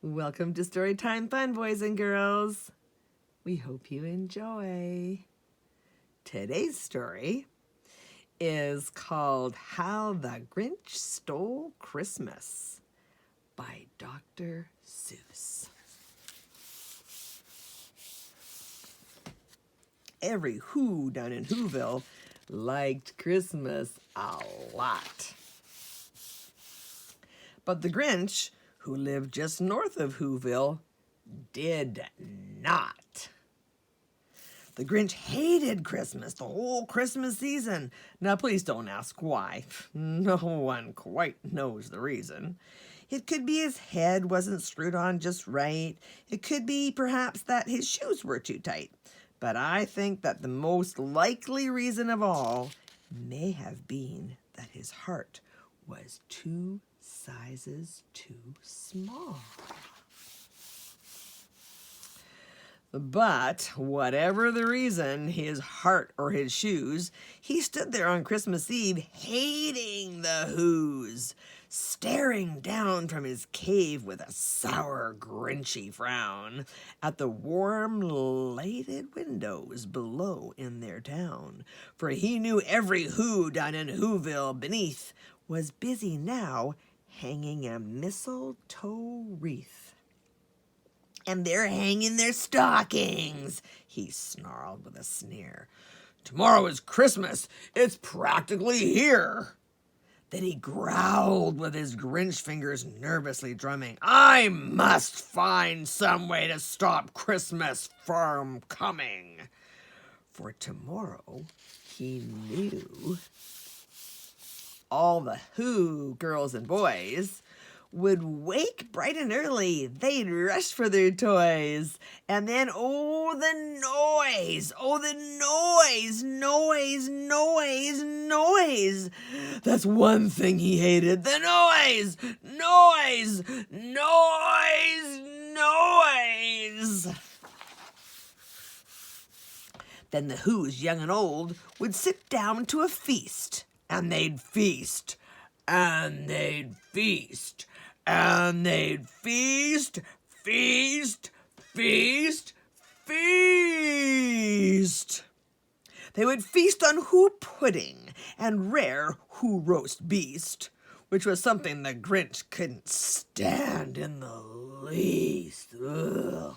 Welcome to Storytime Fun, boys and girls. We hope you enjoy. Today's story is called How the Grinch Stole Christmas by Dr. Seuss. Every Who down in Whoville liked Christmas a lot. But the Grinch, who lived just north of Whoville, did not. The Grinch hated Christmas, the whole Christmas season. Now, please don't ask why. No one quite knows the reason. It could be his head wasn't screwed on just right. It could be perhaps that his shoes were too tight. But I think that the most likely reason of all may have been that his heart was 2 sizes too small. But whatever the reason, his heart or his shoes, he stood there on Christmas Eve hating the Who's, staring down from his cave with a sour, grinchy frown at the warm, lighted windows below in their town. For he knew every Who down in Whoville beneath was busy now hanging a mistletoe wreath. And they're hanging their stockings, he snarled with a sneer. Tomorrow is Christmas. It's practically here. Then he growled with his Grinch fingers nervously drumming. I must find some way to stop Christmas from coming. For tomorrow, he knew all the Who girls and boys would wake bright and early. They'd rush for their toys. And then, the noise. Noise. That's one thing he hated. The noise. Then the Who's, young and old, would sit down to a feast. And they'd feast. And they'd feast. And they'd feast. They would feast on Who pudding and rare Who roast beast, which was something the Grinch couldn't stand in the least. Ugh.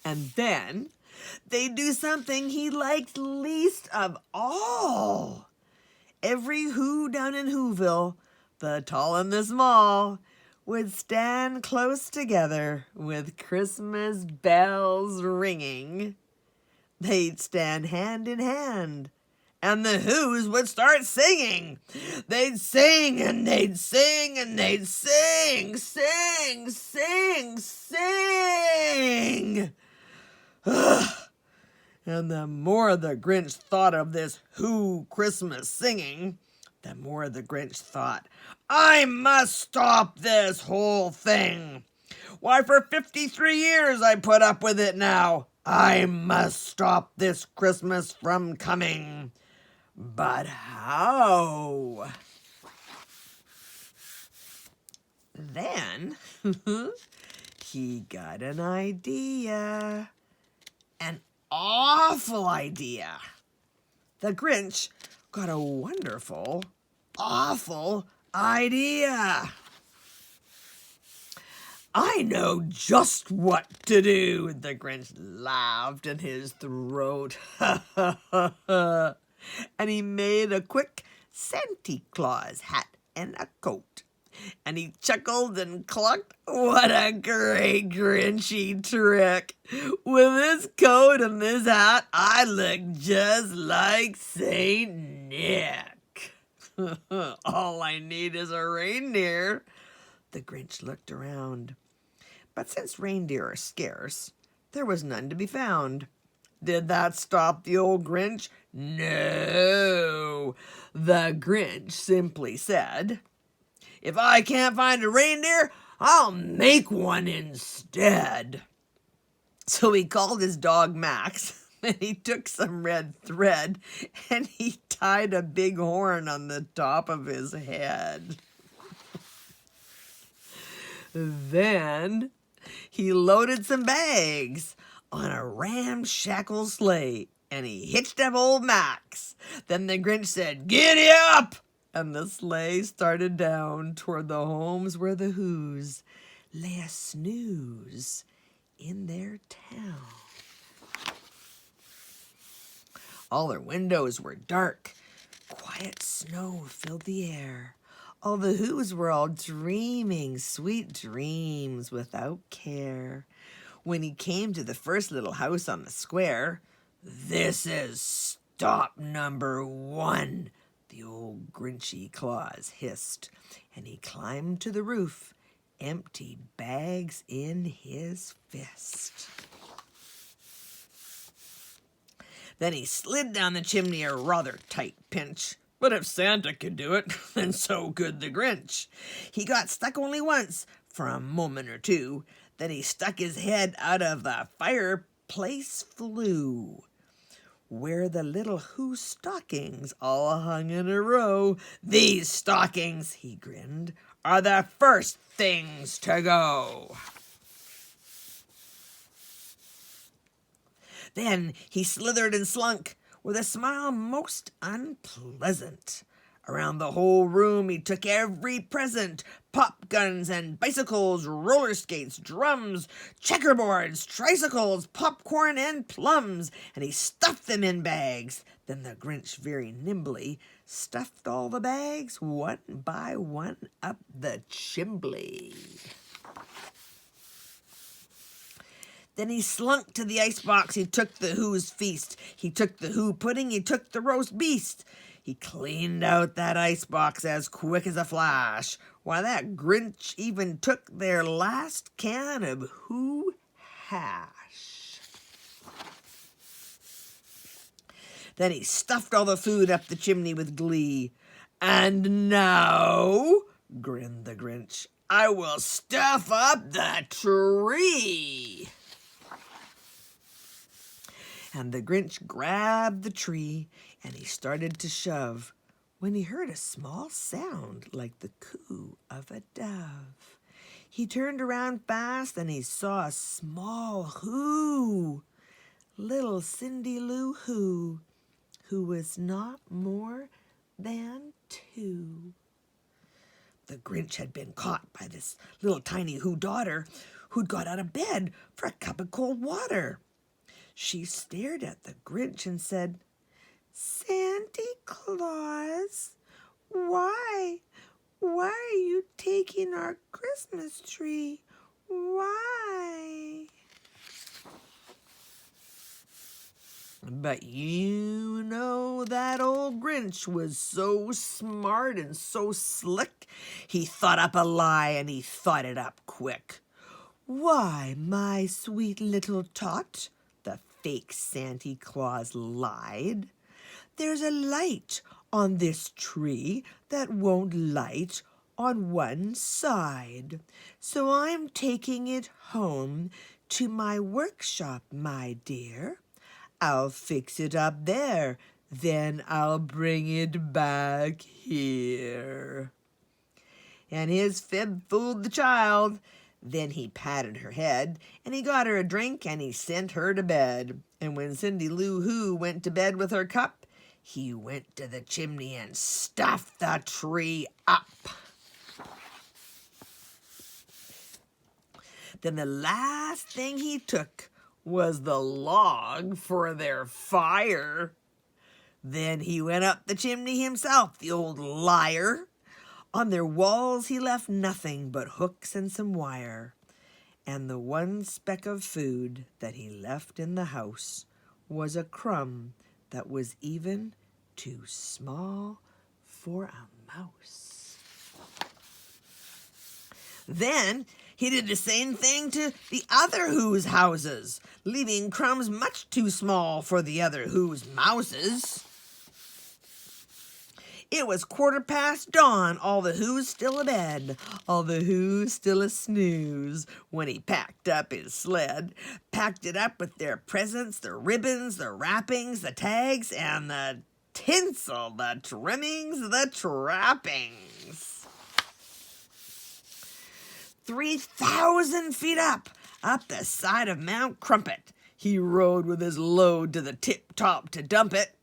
And then they'd do something he liked least of all. Every Who down in Whoville, the tall and the small, would stand close together with Christmas bells ringing. They'd stand hand in hand, and the Who's would start singing. They'd sing and they'd sing and they'd sing. And the more the Grinch thought of this Who Christmas singing, the more the Grinch thought, I must stop this whole thing. Why, for 53 years I put up with it now. I must stop this Christmas from coming. But how? Then he got an idea. An awful idea. The Grinch got a wonderful, awful idea. I know just what to do, the Grinch laughed in his throat. And he made a quick Santa Claus hat and a coat. And he chuckled and clucked. What a great Grinchy trick. With this coat and this hat, I look just like Saint Nick. All I need is a reindeer. The Grinch looked around. But since reindeer are scarce, there was none to be found. Did that stop the old Grinch? No. The Grinch simply said, if I can't find a reindeer, I'll make one instead. So he called his dog Max, and he took some red thread, and he tied a big horn on the top of his head. Then he loaded some bags on a ramshackle sleigh, and he hitched up old Max. Then the Grinch said, "Giddy up!" And the sleigh started down toward the homes where the Whos lay a snooze in their town. All their windows were dark. Quiet snow filled the air. All the Whos were all dreaming sweet dreams without care. When he came to the first little house on the square, "This is stop number 1, the old Grinchy Claus hissed, and he climbed to the roof, empty bags in his fist. Then he slid down the chimney a rather tight pinch. But if Santa could do it, then so could the Grinch. He got stuck only once, for a moment or two. Then he stuck his head out of the fireplace flue, where the little Who stockings all hung in a row. "These stockings," he grinned, "are the first things to go." Then he slithered and slunk, with a smile most unpleasant. Around the whole room he took every present: pop guns and bicycles, roller skates, drums, checkerboards, tricycles, popcorn and plums, and he stuffed them in bags. Then the Grinch very nimbly stuffed all the bags one by one up the chimbley. Then he slunk to the icebox, he took the Who's feast. He took the Who pudding, he took the roast beast. He cleaned out that icebox as quick as a flash. Why, that Grinch even took their last can of Who hash. Then he stuffed all the food up the chimney with glee. "And now," grinned the Grinch, "I will stuff up the tree." And the Grinch grabbed the tree, and he started to shove, when he heard a small sound like the coo of a dove. He turned around fast, and he saw a small Who, little Cindy Lou Who was not more than 2. The Grinch had been caught by this little tiny Who daughter, who'd got out of bed for a cup of cold water. She stared at the Grinch and said, "Santa Claus, why are you taking our Christmas tree? Why?" But you know that old Grinch was so smart and so slick, he thought up a lie, and he thought it up quick. "Why, my sweet little tot," the fake Santa Claus lied, "there's a light on this tree that won't light on one side. So I'm taking it home to my workshop, my dear. I'll fix it up there, then I'll bring it back here." And his fib fooled the child. Then he patted her head, and he got her a drink, and he sent her to bed. And when Cindy Lou Who went to bed with her cup, he went to the chimney and stuffed the tree up. Then the last thing he took was the log for their fire. Then he went up the chimney himself, the old liar. On their walls he left nothing but hooks and some wire. And the one speck of food that he left in the house was a crumb that was even too small for a mouse. Then he did the same thing to the other Who's houses, leaving crumbs much too small for the other Who's mouses. It was 1:15 dawn, all the Who's still abed, all the Who's still a snooze, when he packed up his sled, packed it up with their presents, the ribbons, the wrappings, the tags, and the tinsel, the trimmings, the trappings. 3,000 feet up the side of Mount Crumpet. He rode with his load to the tip-top to dump it.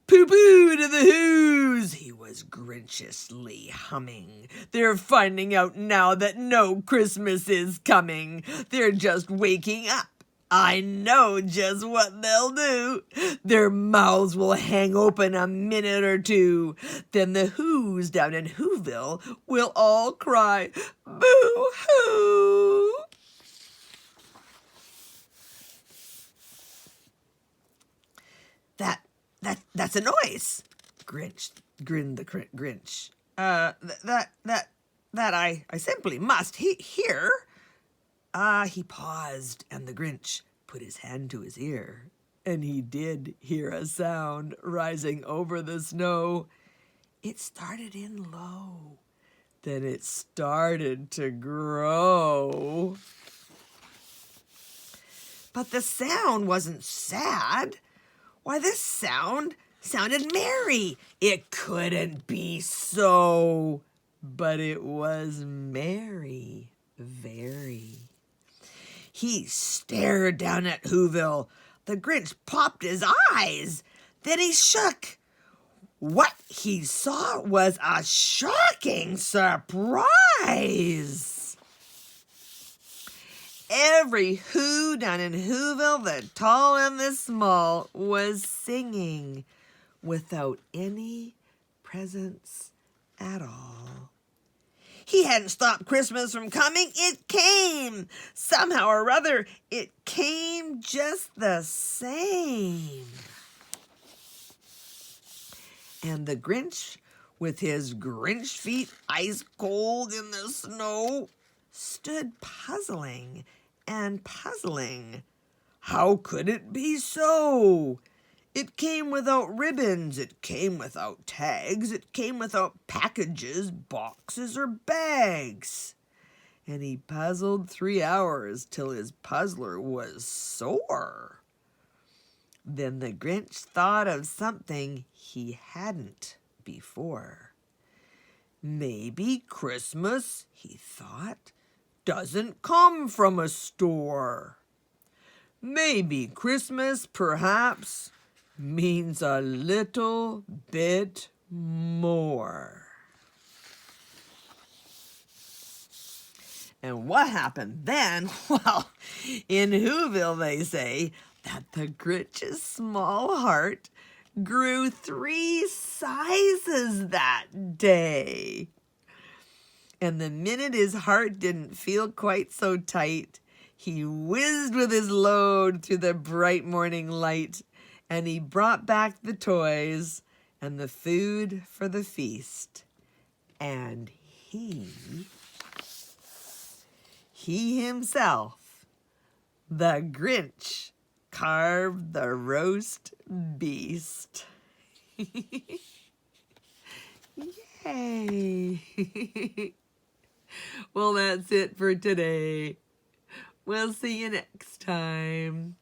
Pooh-pooh to the Who's, he was Grinchiously humming. They're finding out now that no Christmas is coming. They're just waking up. I know just what they'll do. Their mouths will hang open a minute or two. Then the Who's down in Whoville will all cry, boo-hoo. That's a noise. Grinned the Grinch. That I simply must hear. He paused, and the Grinch put his hand to his ear, and he did hear a sound rising over the snow. It started in low, then it started to grow. But the sound wasn't sad. Why, this sound sounded merry. It couldn't be so, but it was merry, very. He stared down at Whoville. The Grinch popped his eyes. Then he shook. What he saw was a shocking surprise. Every Who down in Whoville, the tall and the small, was singing without any presents at all. He hadn't stopped Christmas from coming. It came. Somehow or other, it came just the same. And the Grinch, with his Grinch feet ice cold in the snow, stood puzzling and puzzling. How could it be so? It came without ribbons, it came without tags, it came without packages, boxes, or bags. And he puzzled 3 hours till his puzzler was sore. Then the Grinch thought of something he hadn't before. Maybe Christmas, he thought, doesn't come from a store. Maybe Christmas, perhaps, means a little bit more. And what happened then? Well, in Whoville they say that the Grinch's small heart grew 3 sizes that day. And the minute his heart didn't feel quite so tight, he whizzed with his load through the bright morning light, and he brought back the toys and the food for the feast. And he himself, the Grinch, carved the roast beast. Yay! Well, that's it for today. We'll see you next time.